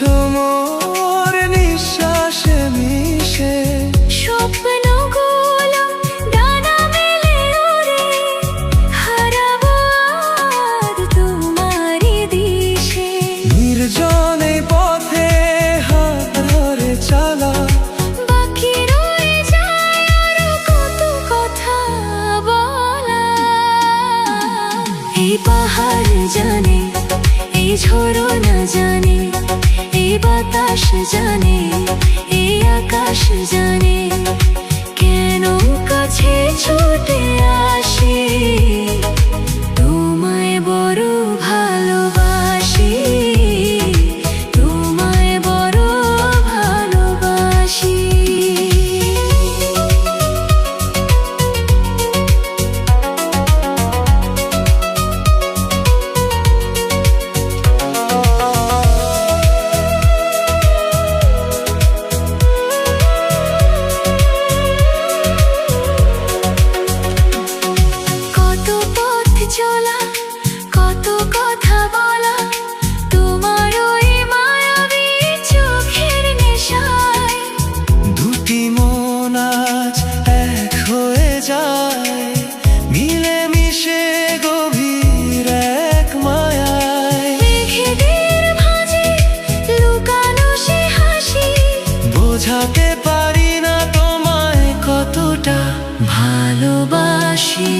আছো মোর নিঃশ্বাসে মিশে, স্বপ্নগুলো ডানা মেলে ওরে, হারাবো আজ তোমারই দিশে। নির্জনে পথে হাত ধরে চলা, বাকি রয়ে যায় আরো কত কথা বলা। এই পাহাড় জানে, এই ঝরনা জানে, এই বাতাস জানে, এই আকাশ জানে, কেন কাছে ছুটে আসি, তোমায় বড় ভালোবাসি, তোমায় বড় ভালোবাসি। কত পথ চলা, কত কথা বলা, তোমার ওই মায়াবী চোখের নেশায়। দুটি মন আজ এক হয়ে যায়, মিলে মিশে গভীর এক মায়ায়। মেঘেদের ভাঁজে লুকানো সে হাসি, বোঝাতে পারি না তোমায় কতটা ভালোবাসি।